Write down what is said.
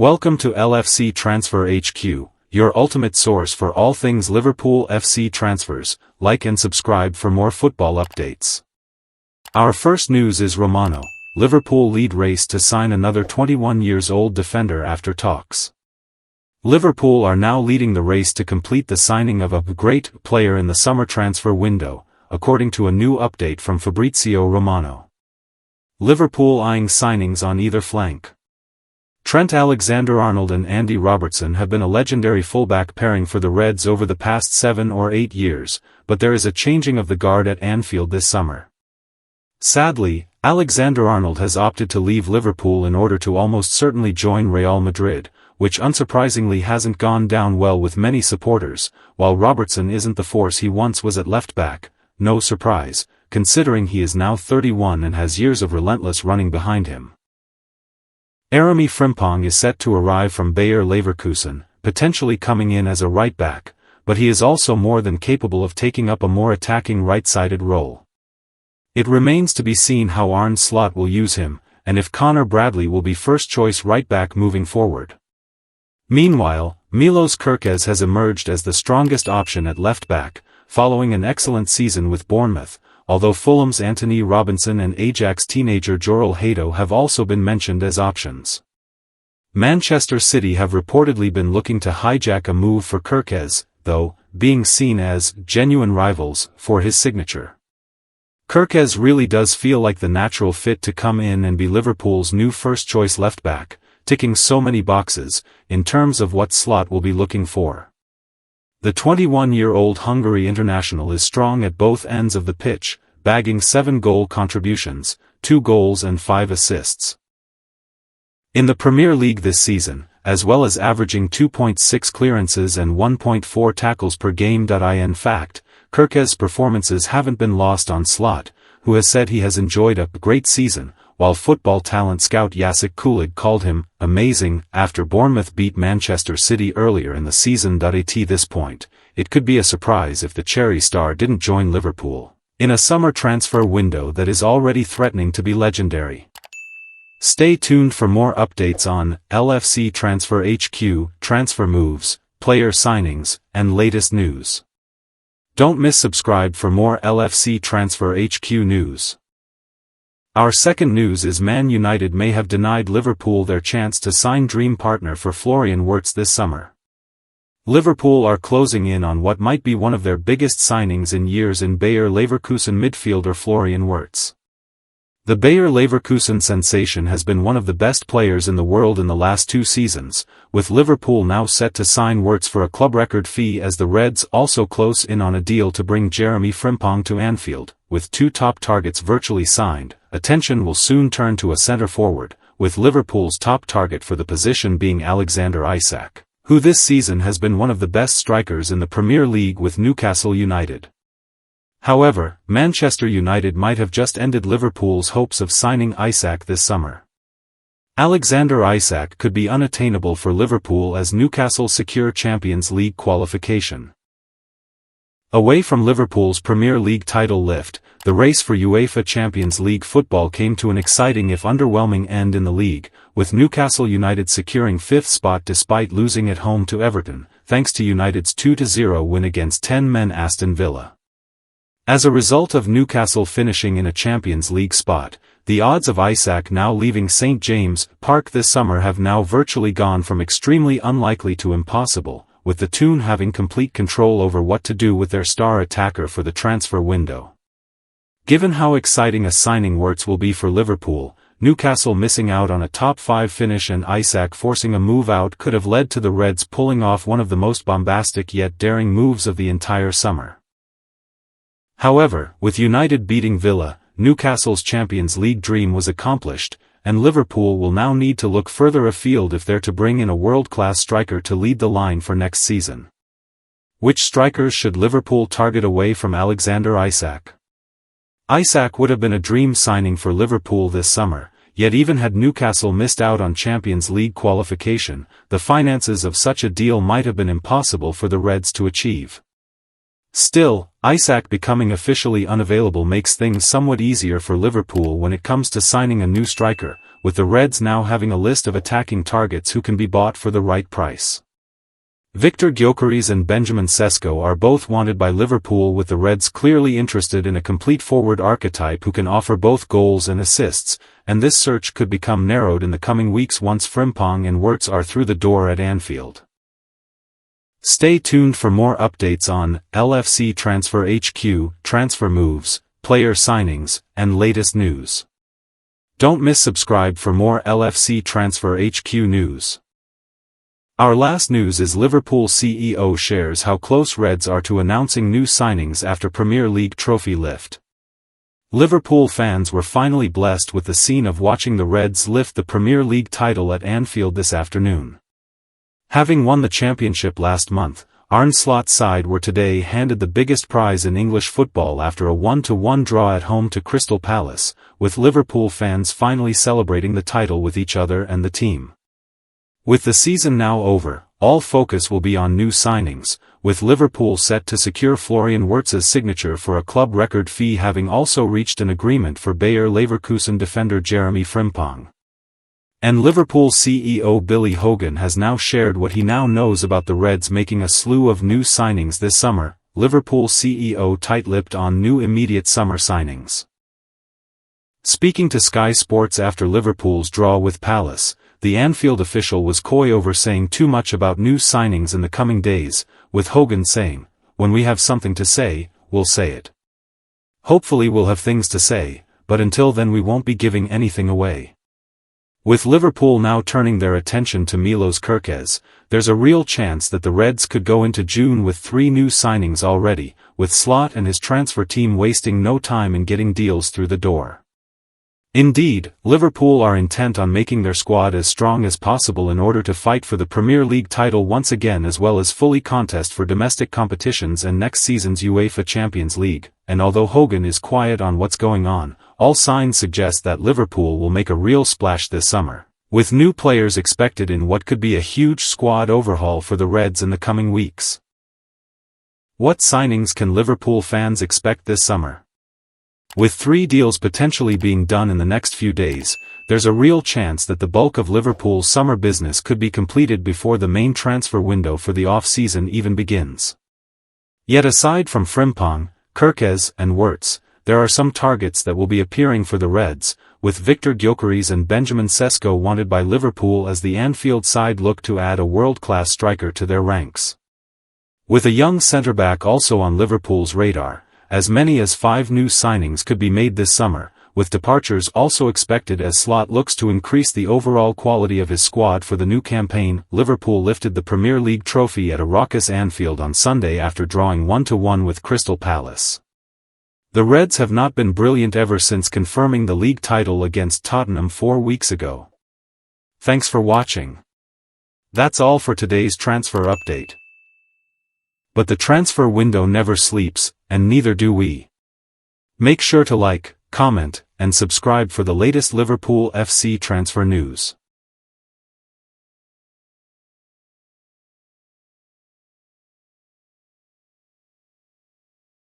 Welcome to LFC Transfer HQ, your ultimate source for all things Liverpool FC transfers. Like and subscribe for more football updates. Our first news is Romano. Liverpool lead race to sign another 21-year-old defender after talks. Liverpool are now leading the race to complete the signing of a great player in the summer transfer window, according to a new update from Fabrizio Romano. Liverpool eyeing signings on either flank. Trent Alexander-Arnold and Andy Robertson have been a legendary fullback pairing for the Reds over the past 7 or 8 years, but there is a changing of the guard at Anfield this summer. Sadly, Alexander-Arnold has opted to leave Liverpool in order to almost certainly join Real Madrid, which unsurprisingly hasn't gone down well with many supporters, while Robertson isn't the force he once was at left-back. No surprise, considering he is now 31 and has years of relentless running behind him. Jeremy Frimpong is set to arrive from Bayer Leverkusen, potentially coming in as a right-back, but he is also more than capable of taking up a more attacking right-sided role. It remains to be seen how Arne Slot will use him, and if Connor Bradley will be first-choice right-back moving forward. Meanwhile, Milos Kerkez has emerged as the strongest option at left-back, following an excellent season with Bournemouth, although Fulham's Anthony Robinson and Ajax teenager Joral Hato have also been mentioned as options. Manchester City have reportedly been looking to hijack a move for Kerkez, though, being seen as genuine rivals for his signature. Kerkez really does feel like the natural fit to come in and be Liverpool's new first-choice left-back, ticking so many boxes, in terms of what Slot will be looking for. The 21-year-old Hungary international is strong at both ends of the pitch, bagging 7 goal contributions, 2 goals and 5 assists. In the Premier League this season, as well as averaging 2.6 clearances and 1.4 tackles per game. In fact, Kerkez's performances haven't been lost on Slot, who has said he has enjoyed a great season, while football talent scout Isac called him amazing after Bournemouth beat Manchester City earlier in the season. At this point, it could be a surprise if the Cherry Star didn't join Liverpool in a summer transfer window that is already threatening to be legendary. Stay tuned for more updates on LFC Transfer HQ, transfer moves, player signings, and latest news. Don't miss subscribe for more LFC Transfer HQ news. Our second news is Man United may have denied Liverpool their chance to sign dream partner for Florian Wirtz this summer. Liverpool are closing in on what might be one of their biggest signings in years in Bayer Leverkusen midfielder Florian Wirtz. The Bayer Leverkusen sensation has been one of the best players in the world in the last 2 seasons, with Liverpool now set to sign Wirtz for a club record fee as the Reds also close in on a deal to bring Jeremy Frimpong to Anfield. With 2 top targets virtually signed, attention will soon turn to a centre-forward, with Liverpool's top target for the position being Alexander Isac, who this season has been one of the best strikers in the Premier League with Newcastle United. However, Manchester United might have just ended Liverpool's hopes of signing Isac this summer. Alexander Isac could be unattainable for Liverpool as Newcastle secure Champions League qualification. Away from Liverpool's Premier League title lift, the race for UEFA Champions League football came to an exciting if underwhelming end in the league, with Newcastle United securing 5th spot despite losing at home to Everton, thanks to United's 2-0 win against 10-men Aston Villa. As a result of Newcastle finishing in a Champions League spot, the odds of Isac now leaving St James' Park this summer have now virtually gone from extremely unlikely to impossible, with the Toon having complete control over what to do with their star attacker for the transfer window. Given how exciting a signing Wirtz will be for Liverpool, Newcastle missing out on a top 5 finish and Isac forcing a move out could have led to the Reds pulling off one of the most bombastic yet daring moves of the entire summer. However, with United beating Villa, Newcastle's Champions League dream was accomplished, and Liverpool will now need to look further afield if they're to bring in a world-class striker to lead the line for next season. Which strikers should Liverpool target away from Alexander Isac? Isac would have been a dream signing for Liverpool this summer, yet even had Newcastle missed out on Champions League qualification, the finances of such a deal might have been impossible for the Reds to achieve. Still, Isac becoming officially unavailable makes things somewhat easier for Liverpool when it comes to signing a new striker, with the Reds now having a list of attacking targets who can be bought for the right price. Victor Gyökeres and Benjamin Sesko are both wanted by Liverpool, with the Reds clearly interested in a complete forward archetype who can offer both goals and assists, and this search could become narrowed in the coming weeks once Frimpong and Wirtz are through the door at Anfield. Stay tuned for more updates on LFC Transfer HQ, transfer moves, player signings, and latest news. Don't miss subscribe for more LFC Transfer HQ news. Our last news is Liverpool CEO shares how close Reds are to announcing new signings after Premier League trophy lift. Liverpool fans were finally blessed with the scene of watching the Reds lift the Premier League title at Anfield this afternoon. Having won the championship last month, Arne Slot's side were today handed the biggest prize in English football after a 1-1 draw at home to Crystal Palace, with Liverpool fans finally celebrating the title with each other and the team. With the season now over, all focus will be on new signings, with Liverpool set to secure Florian Wirtz's signature for a club record fee, having also reached an agreement for Bayer Leverkusen defender Jeremy Frimpong. And Liverpool CEO Billy Hogan has now shared what he now knows about the Reds making a slew of new signings this summer. Liverpool CEO tight-lipped on new immediate summer signings. Speaking to Sky Sports after Liverpool's draw with Palace, the Anfield official was coy over saying too much about new signings in the coming days, with Hogan saying, "When we have something to say, we'll say it. Hopefully we'll have things to say, but until then we won't be giving anything away." With Liverpool now turning their attention to Milos Kerkez, there's a real chance that the Reds could go into June with 3 new signings already, with Slot and his transfer team wasting no time in getting deals through the door. Indeed, Liverpool are intent on making their squad as strong as possible in order to fight for the Premier League title once again, as well as fully contest for domestic competitions and next season's UEFA Champions League, and although Hogan is quiet on what's going on, all signs suggest that Liverpool will make a real splash this summer, with new players expected in what could be a huge squad overhaul for the Reds in the coming weeks. What signings can Liverpool fans expect this summer? With 3 deals potentially being done in the next few days, there's a real chance that the bulk of Liverpool's summer business could be completed before the main transfer window for the off-season even begins. Yet aside from Frimpong, Kerkez, and Wirtz, there are some targets that will be appearing for the Reds, with Victor Gyökeres and Benjamin Sesko wanted by Liverpool as the Anfield side look to add a world-class striker to their ranks. With a young centre-back also on Liverpool's radar, as many as 5 new signings could be made this summer, with departures also expected as Slot looks to increase the overall quality of his squad for the new campaign. Liverpool lifted the Premier League trophy at a raucous Anfield on Sunday after drawing 1-1 with Crystal Palace. The Reds have not been brilliant ever since confirming the league title against Tottenham 4 weeks ago. Thanks for watching. That's all for today's transfer update. But the transfer window never sleeps, and neither do we. Make sure to like, comment, and subscribe for the latest Liverpool FC transfer news.